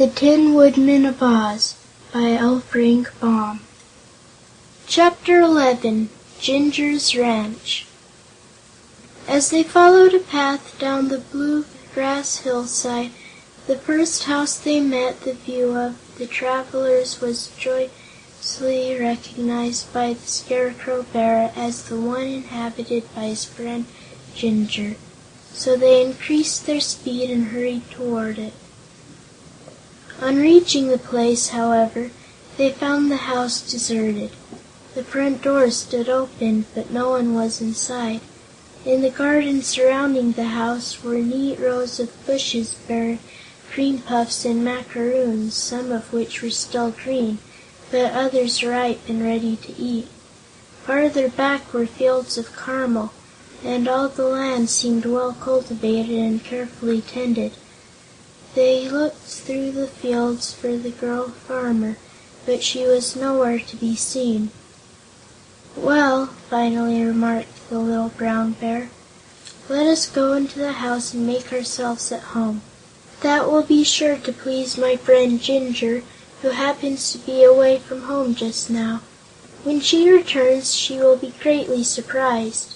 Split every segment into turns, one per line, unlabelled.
The Tinwoodman of Oz by L. Frank Baum. Chapter 11. Jinjur's Ranch. As they followed a path down the blue grass hillside, the first house they met the view of the travelers was joyously recognized by the Scarecrow Bear as the one inhabited by his friend Jinjur, so they increased their speed and hurried toward it. On reaching the place, however, they found the house deserted. The front door stood open, but no one was inside. In the garden surrounding the house were neat rows of bushes bearing cream puffs and macaroons, some of which were still green, but others ripe and ready to eat. Farther back were fields of caramel, and all the land seemed well cultivated and carefully tended. They looked through the fields for the girl farmer, but she was nowhere to be seen. "Well," finally remarked the little brown bear, "let us go into the house and make ourselves at home. That will be sure to please my friend Jinjur, who happens to be away from home just now. When she returns, she will be greatly surprised."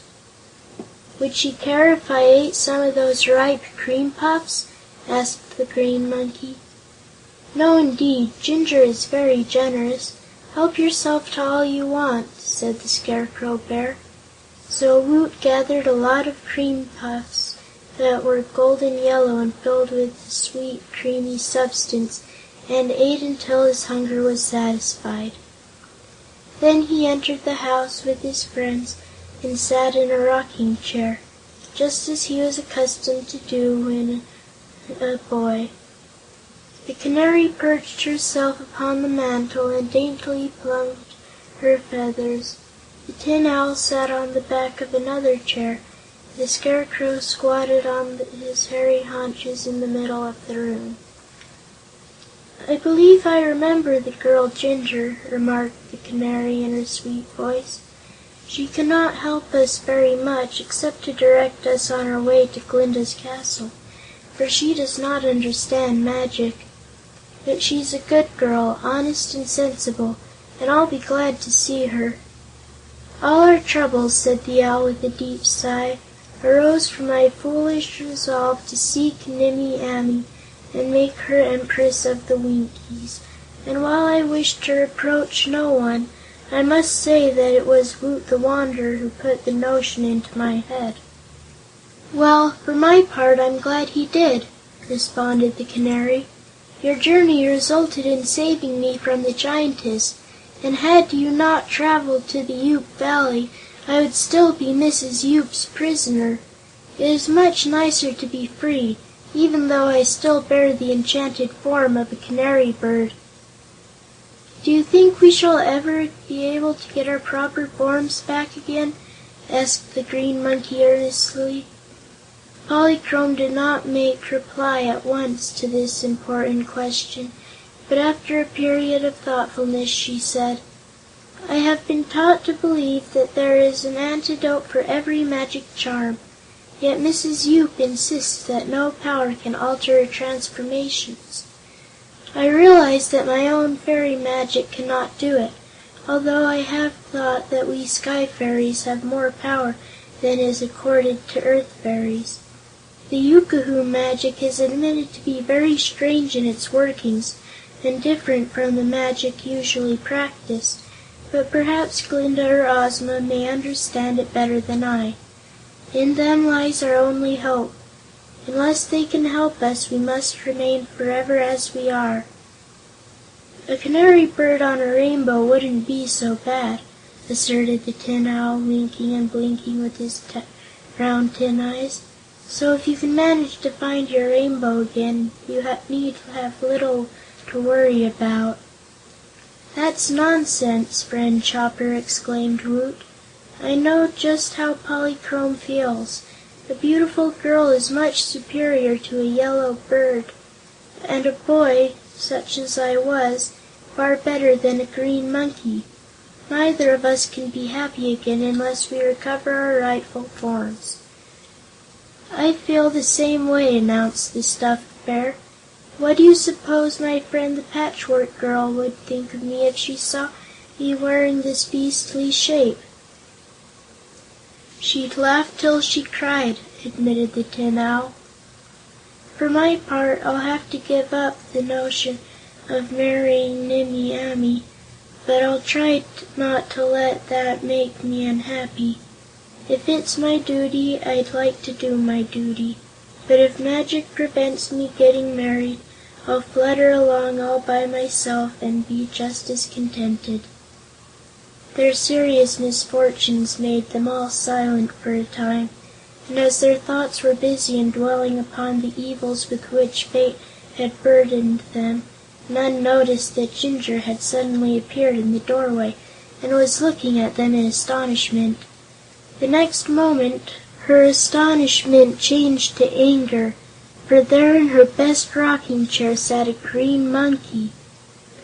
"Would she care if I ate some of those ripe cream puffs?" asked the Green Monkey. "No, indeed. Jinjur is very generous. Help yourself to all you want," said the Scarecrow Bear. So Woot gathered a lot of cream puffs that were golden yellow and filled with the sweet, creamy substance, and ate until his hunger was satisfied. Then he entered the house with his friends and sat in a rocking chair, just as he was accustomed to do when a boy. The Canary perched herself upon the mantel and daintily plumed her feathers. The Tin Owl sat on the back of another chair. The Scarecrow squatted on his hairy haunches in the middle of the room. "I believe I remember the girl Jinjur," remarked the Canary in her sweet voice. "She cannot help us very much, except to direct us on our way to Glinda's castle, for she does not understand magic. But she's a good girl, honest and sensible, and I'll be glad to see her." "All our troubles," said the Owl with a deep sigh, "arose from my foolish resolve to seek Nimmie Amee and make her Empress of the Winkies, and while I wish to reproach no one, I must say that it was Woot the Wanderer who put the notion into my head." "Well, for my part, I'm glad he did," responded the Canary. "Your journey resulted in saving me from the Giantess, and had you not traveled to the Yoop Valley, I would still be Mrs. Yoop's prisoner. It is much nicer to be free, even though I still bear the enchanted form of a canary bird." "Do you think we shall ever be able to get our proper forms back again?" asked the Green Monkey earnestly. Polychrome did not make reply at once to this important question, but after a period of thoughtfulness she said: "I have been taught to believe that there is an antidote for every magic charm, yet Mrs. Yoop insists that no power can alter her transformations. I realize that my own fairy magic cannot do it, although I have thought that we sky fairies have more power than is accorded to earth fairies. The Yookoohoo magic is admitted to be very strange in its workings and different from the magic usually practiced, but perhaps Glinda or Ozma may understand it better than I. In them lies our only hope. Unless they can help us, we must remain forever as we are." "A canary bird on a rainbow wouldn't be so bad," asserted the Tin Owl, winking and blinking with his round tin eyes. "So if you can manage to find your rainbow again, you need have little to worry about." "That's nonsense, Friend Chopper!" exclaimed Woot. "I know just how Polychrome feels. A beautiful girl is much superior to a yellow bird, and a boy, such as I was, far better than a green monkey. Neither of us can be happy again unless we recover our rightful forms." "I feel the same way," announced the Stuffed Bear. What do you suppose my friend the Patchwork Girl would think of me if she saw me wearing this beastly shape?" "She'd laugh till she cried," admitted the Tin Owl. "For my part, I'll have to give up the notion of marrying Nimmie Amee, but I'll try not to let that make me unhappy. If it's my duty, I'd like to do my duty, but if magic prevents me getting married, I'll flutter along all by myself and be just as contented." Their serious misfortunes made them all silent for a time, and as their thoughts were busy in dwelling upon the evils with which fate had burdened them, none noticed that Jinjur had suddenly appeared in the doorway and was looking at them in astonishment. The next moment her astonishment changed to anger, for there in her best rocking chair sat a green monkey.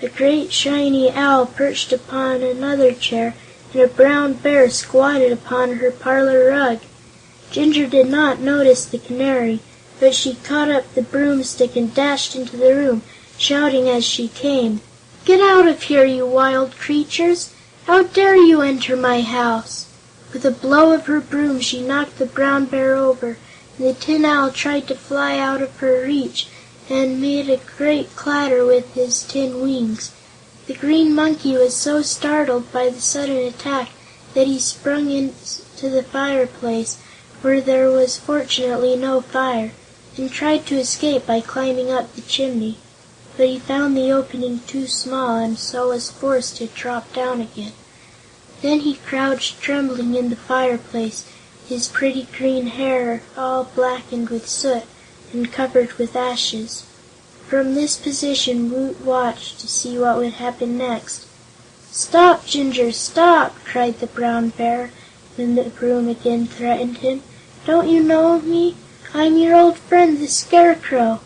A great shiny owl perched upon another chair, and a brown bear squatted upon her parlor rug. Jinjur did not notice the Canary, but she caught up the broomstick and dashed into the room, shouting as she came: "Get out of here, you wild creatures! How dare you enter my house?" With a blow of her broom she knocked the Brown Bear over, and the Tin Owl tried to fly out of her reach and made a great clatter with his tin wings. The Green Monkey was so startled by the sudden attack that he sprung into the fireplace, where there was fortunately no fire, and tried to escape by climbing up the chimney, but he found the opening too small and so was forced to drop down again. Then he crouched trembling in the fireplace, his pretty green hair all blackened with soot and covered with ashes. From this position Woot watched to see what would happen next. "Stop, Jinjur, stop!" cried the Brown Bear, when the broom again threatened him. "Don't you know me? I'm your old friend, the Scarecrow."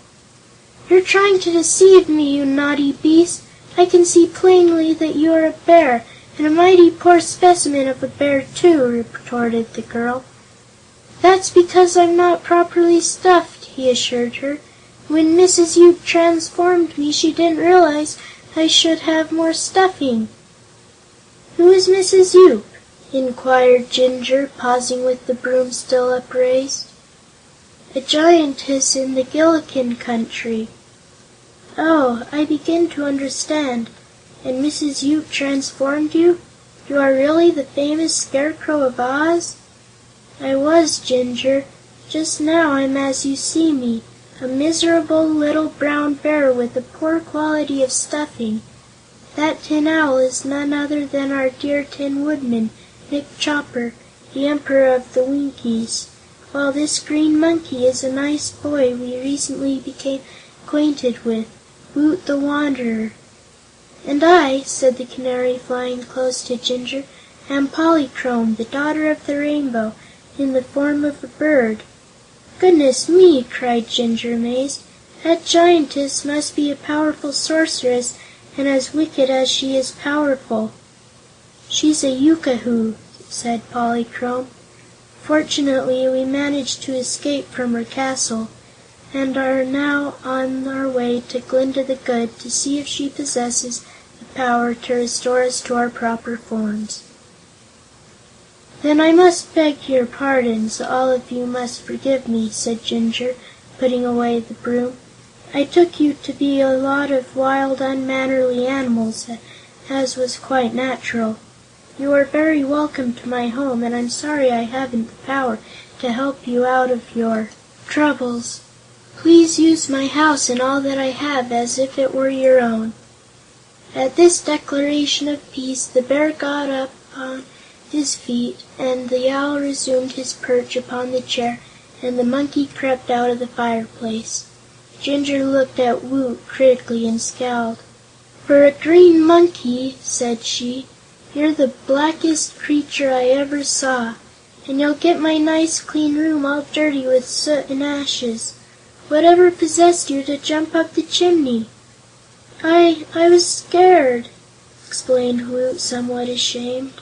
"You're trying to deceive me, you naughty beast! I can see plainly that you are a bear, and a mighty poor specimen of a bear, too," retorted the girl. "That's because I'm not properly stuffed," he assured her. "When Mrs. Yoop transformed me, she didn't realize I should have more stuffing." "Who is Mrs. Yoop?" inquired Jinjur, pausing with the broom still upraised. "A giantess in the Gillikin country." "Oh, I begin to understand. And Mrs. Yoop transformed you? You are really the famous Scarecrow of Oz?" "I was, Jinjur. Just now I'm as you see me, a miserable little brown bear with a poor quality of stuffing. That Tin Owl is none other than our dear Tinwoodman, Nick Chopper, the Emperor of the Winkies, while this Green Monkey is a nice boy we recently became acquainted with, Woot the Wanderer." "And I," said the Canary, flying close to Jinjur, "am Polychrome, the Daughter of the Rainbow, in the form of a bird." "Goodness me!" cried Jinjur, amazed. "That giantess must be a powerful sorceress, and as wicked as she is powerful." "She's a yookoohoo," said Polychrome. "Fortunately, we managed to escape from her castle, and are now on our way to Glinda the Good to see if she possesses the power to restore us to our proper forms." "Then I must beg your pardons all of you must forgive me," said Jinjur, putting away the broom. "I took you to be a lot of wild, unmannerly animals, as was quite natural. You are very welcome to my home, and I'm sorry I haven't the power to help you out of your troubles. Please use my house and all that I have as if it were your own." At this declaration of peace, the Bear got up on his feet, and the Owl resumed his perch upon the chair, and the Monkey crept out of the fireplace. Jinjur looked at Woot critically and scowled. "For a Green Monkey," said she, "you're the blackest creature I ever saw, and you'll get my nice clean room all dirty with soot and ashes. Whatever possessed you to jump up the chimney?" I was scared," explained Woot, somewhat ashamed.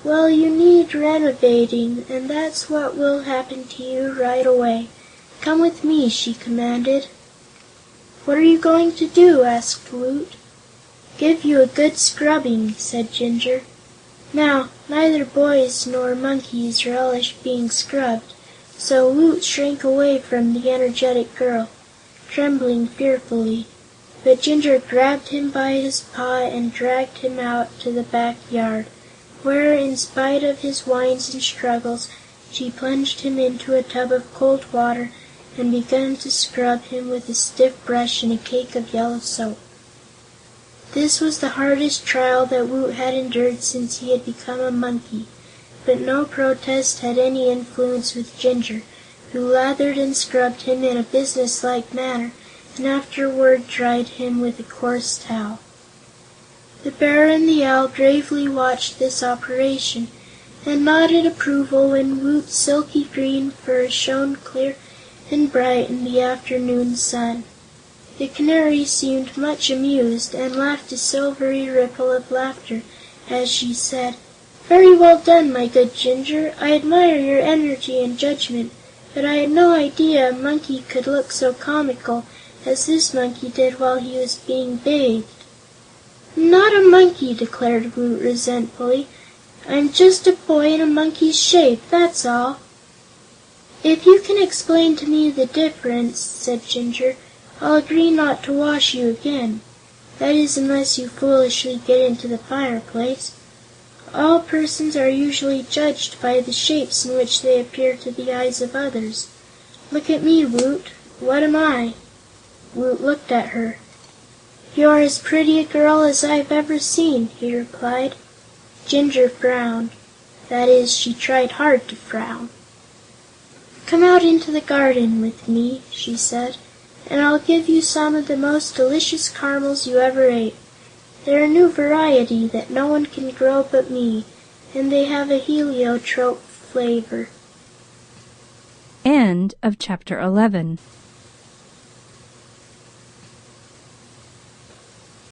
"Well, you need renovating, and that's what will happen to you right away. Come with me," she commanded. "What are you going to do?" asked Woot. "Give you a good scrubbing," said Jinjur. Now, neither boys nor monkeys relish being scrubbed, so Woot shrank away from the energetic girl, trembling fearfully. But Jinjur grabbed him by his paw and dragged him out to the back yard, where, in spite of his whines and struggles, she plunged him into a tub of cold water and began to scrub him with a stiff brush and a cake of yellow soap. This was the hardest trial that Woot had endured since he had become a monkey, but no protest had any influence with Jinjur, who lathered and scrubbed him in a businesslike manner and afterward dried him with a coarse towel. The Bear and the Owl gravely watched this operation, and nodded approval when Woot's silky green fur shone clear and bright in the afternoon sun. The Canary seemed much amused, and laughed a silvery ripple of laughter as she said, "Very well done, my good Jinjur. I admire your energy and judgment, but I had no idea a monkey could look so comical as this monkey did while he was being bathed." "I'm not a monkey," declared Woot resentfully. "I'm just a boy in a monkey's shape, that's all." "If you can explain to me the difference," said Jinjur, "I'll agree not to wash you again. That is, unless you foolishly get into the fireplace. All persons are usually judged by the shapes in which they appear to the eyes of others. Look at me, Woot. What am I?" Woot looked at her. "You're as pretty a girl as I've ever seen," he replied. Jinjur frowned. That is, she tried hard to frown. "Come out into the garden with me," she said, "and I'll give you some of the most delicious caramels you ever ate. They're a new variety that no one can grow but me, and they have a heliotrope flavor."
End of chapter 11.